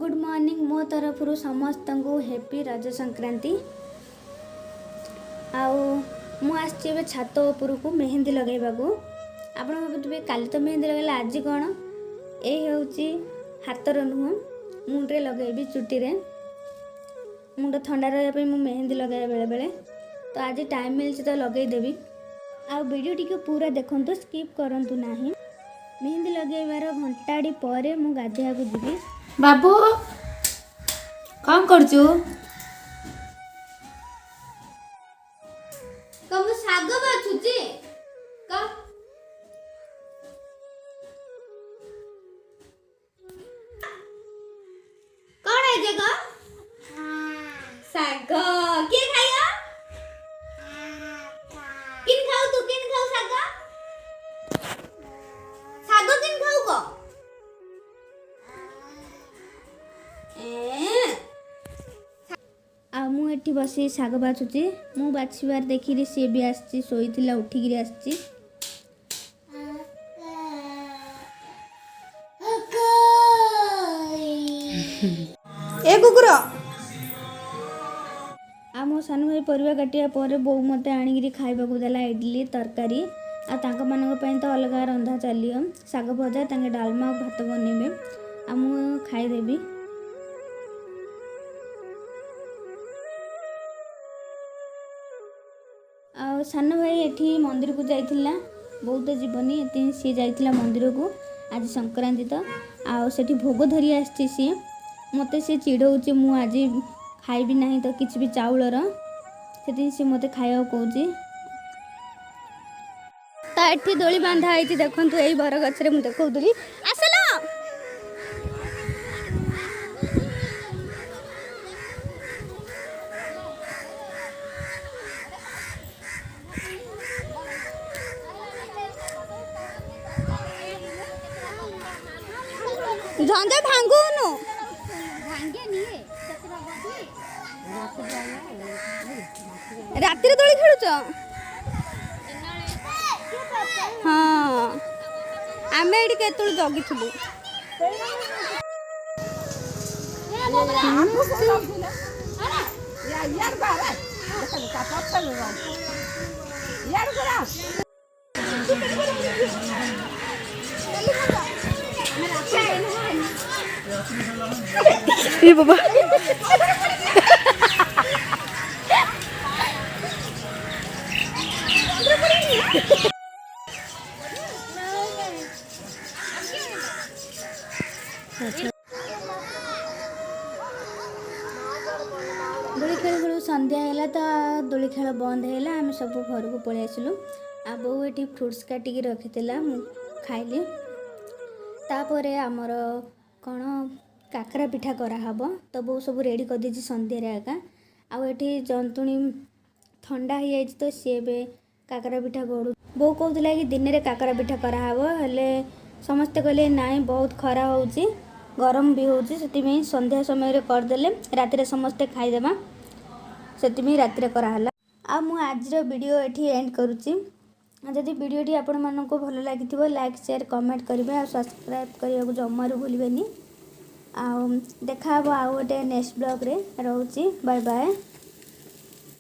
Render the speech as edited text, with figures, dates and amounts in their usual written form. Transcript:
Good morning मो तरफ समस्त को हैप्पी रज संक्रांति। मु आसि छात उपर को मेहंदी लगेगा को आप भावे काली तो मेहंदी लगेगा आज कौन ये हाथर नुह मुंडे लगेबी चुटी मुंड ठंडा रही मेहंदी लगे बेले बेले तो आज टाइम मिलছে तो लगेदेवी आ वीडियो टी पूरा देखो स्किप करंतु नाही। मेहंदी लगेबार घंटाड़ी पर मु गाधिया को जीवी। बाबू कौन करचु कब साग बाछुची क कौन है जगह साग के खाइयो किन खाऊ तू किन खाऊ साग साग किन खाऊ को मुझे बसी शाग बाछुची मु बाछिबार देखी सी भी आसी शोला उठिकी आसी ए कुकुर आ मो सानु भाई परिवा काटिया पर बो मते आनिकी खाइबा को देला इडली तरकारी आ तांका मानक पई तो अलग रंधा चलियो शाग भजा तांके डालमा भात बनेबे आ मु खाई देबी। आ सानो भाई एठी मंदिर को जाइथिला बहुत जीवनी एती सी जाइथिला मंदिर को आज संक्रांति तो आ सेठी भोग धरी आछी सी मते से चिड़ौची मु आज खाइबी नहीं तो किसी भी चाउलर से सी मते खाया कहूँ तो एठी दोली बांधा है देखु यही बर गचरे मुझे देखी आसल झंझे भांगुनु राति दोली खेलुच हाँ आम ये केतु जगी बाबा दोली खेल संध्या है तो दोली खेल बंद है आम सब घर को पलि आसलु आ बो ये फ्रुट्स काटिकी रखी खाइली तापर आमर कौन काकरा पिठा कराहब तो बो सब रेडी कर दी संध्यारे आका आठी जंतुणी ठंडा हो जाए तो सी ए काकरा पिठा गढ़ू बो कहला कि दिन में काकरा पिठा कराहब हेले समस्ते कहले नाई बहुत खरा होची गरम भी होची से संध्या समय करदे राति समस्ते खाईदेबा से राति कराला आ मु आज वीडियो एठी एंड करुच्ची। जदि वीडियोटी आपण मानक भल लगी लाइक शेयर कमेंट करेंगे और सब्सक्राइब करने को जमारू भूलें। देखा आउ गोटे नेक्स्ट ब्लॉग रे रोची बाय बाय।